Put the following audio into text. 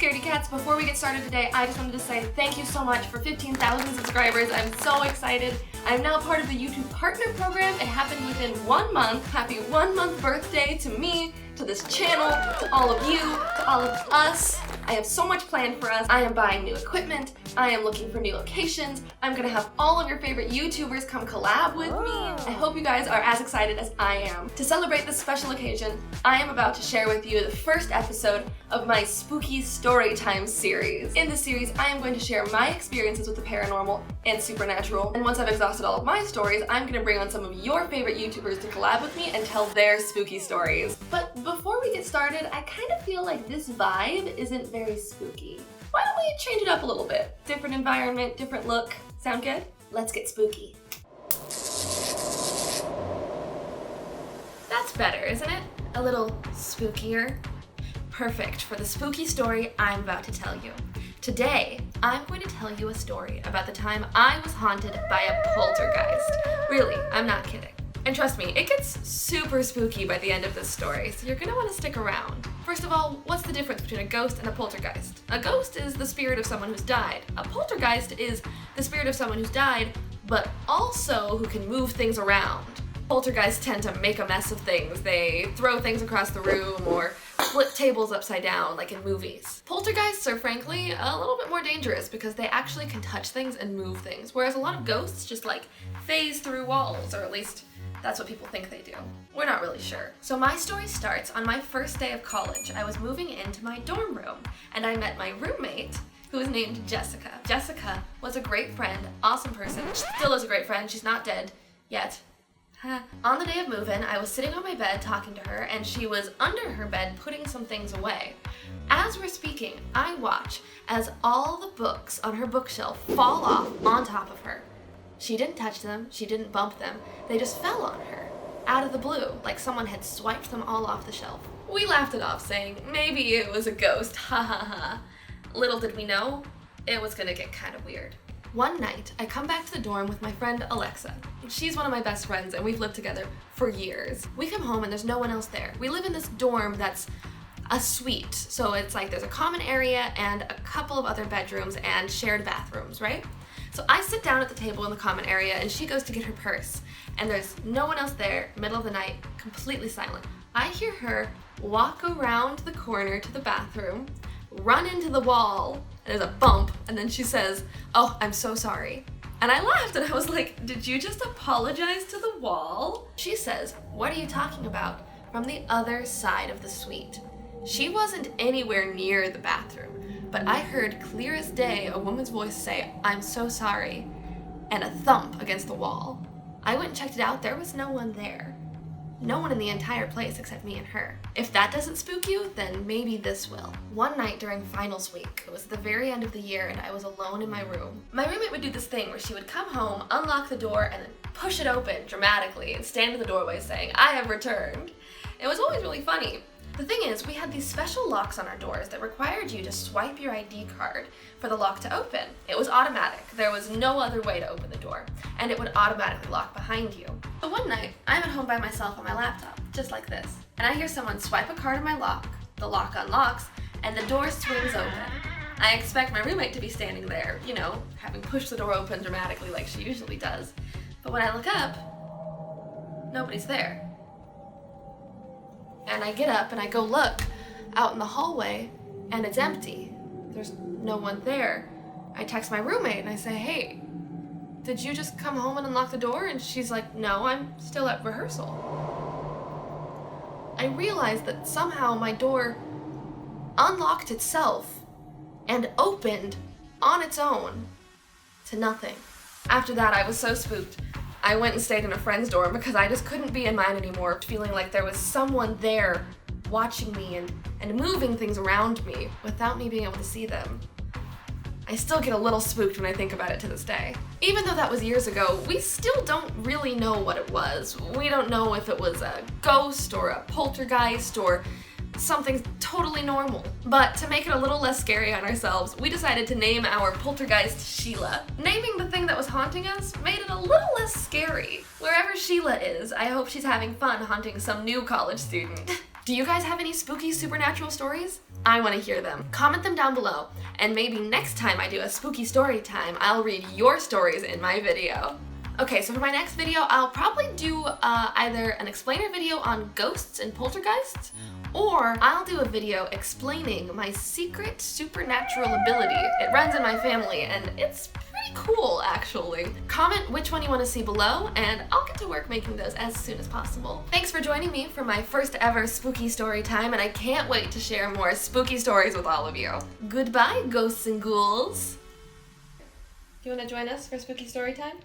scaredy cats? Before we get started today, I just wanted to say thank you so much for 15,000 subscribers. I'm so excited. I'm now part of the YouTube Partner Program. It happened within 1 month. Happy 1 month birthday to me, to this channel, to all of you, to all of us. I have so much planned for us. I am buying new equipment. I am looking for new locations. I'm gonna have all of your favorite YouTubers come collab with me. I hope you guys are as excited as I am. To celebrate this special occasion, I am about to share with you the first episode of my spooky storytime series. In this series, I am going to share my experiences with the paranormal and supernatural. And once I've exhausted all of my stories, I'm gonna bring on some of your favorite YouTubers to collab with me and tell their spooky stories. But before we get started, I kind of feel like this vibe isn't very spooky. Why don't we change it up a little bit? Different environment, different look. Sound good? Let's get spooky. That's better, isn't it? A little spookier. Perfect for the spooky story I'm about to tell you. Today, I'm going to tell you a story about the time I was haunted by a poltergeist. Really, I'm not kidding. And trust me, it gets super spooky by the end of this story, so you're gonna want to stick around. First of all, what's the difference between a ghost and a poltergeist? A ghost is the spirit of someone who's died. A poltergeist is the spirit of someone who's died, but also who can move things around. Poltergeists tend to make a mess of things. They throw things across the room or flip tables upside down, like in movies. Poltergeists are frankly a little bit more dangerous because they actually can touch things and move things, whereas a lot of ghosts just like phase through walls, or at least that's what people think they do. We're not really sure. So my story starts on my first day of college. I was moving into my dorm room and I met my roommate, who was named Jessica. Jessica was a great friend, awesome person. She still is a great friend. She's not dead yet. On the day of move-in, I was sitting on my bed talking to her and she was under her bed putting some things away. As we're speaking, I watch as all the books on her bookshelf fall off on top of her. She didn't touch them, she didn't bump them, they just fell on her, out of the blue, like someone had swiped them all off the shelf. We laughed it off, saying, maybe it was a ghost, ha ha ha. Little did we know, it was gonna get kind of weird. One night, I come back to the dorm with my friend Alexa. She's one of my best friends and we've lived together for years. We come home and there's no one else there. We live in this dorm that's a suite, so it's like there's a common area and a couple of other bedrooms and shared bathrooms, right? So I sit down at the table in the common area and she goes to get her purse and there's no one else there, middle of the night, completely silent. I hear her walk around the corner to the bathroom, run into the wall, and there's a bump, and then she says, "Oh, I'm so sorry." And I laughed and I was like, did you just apologize to the wall? She says, "What are you talking about?" From the other side of the suite. She wasn't anywhere near the bathroom. But I heard clear as day a woman's voice say, "I'm so sorry," and a thump against the wall. I went and checked it out, there was no one there. No one in the entire place except me and her. If that doesn't spook you, then maybe this will. One night during finals week, it was the very end of the year and I was alone in my room. My roommate would do this thing where she would come home, unlock the door, and then push it open dramatically and stand in the doorway saying, "I have returned." It was always really funny. The thing is, we had these special locks on our doors that required you to swipe your ID card for the lock to open. It was automatic. There was no other way to open the door, and it would automatically lock behind you. But one night, I'm at home by myself on my laptop, just like this, and I hear someone swipe a card on my lock, the lock unlocks, and the door swings open. I expect my roommate to be standing there, you know, having pushed the door open dramatically like she usually does. But when I look up, nobody's there. And I get up and I go look out in the hallway and it's empty. There's no one there. I text my roommate and I say, "Hey, did you just come home and unlock the door?" And she's like, "No, I'm still at rehearsal." I realized that somehow my door unlocked itself and opened on its own to nothing. After that, I was so spooked. I went and stayed in a friend's dorm because I just couldn't be in mine anymore, feeling like there was someone there watching me and moving things around me without me being able to see them. I still get a little spooked when I think about it to this day. Even though that was years ago, we still don't really know what it was. We don't know if it was a ghost or a poltergeist or something totally normal. But to make it a little less scary on ourselves, we decided to name our poltergeist SHEILA. Naming the thing that was haunting us made it a little less scary. Wherever SHEILA is, I hope she's having fun haunting some new college student. Do you guys have any spooky supernatural stories? I want to hear them. Comment them down below, and maybe next time I do a spooky story time, I'll read your stories in my video. Okay, so for my next video, I'll probably do either an explainer video on ghosts and poltergeists, or I'll do a video explaining my secret supernatural ability. It runs in my family, and it's pretty cool, actually. Comment which one you want to see below, and I'll get to work making those as soon as possible. Thanks for joining me for my first ever spooky story time, and I can't wait to share more spooky stories with all of you. Goodbye, ghosts and ghouls. You want to join us for spooky story time?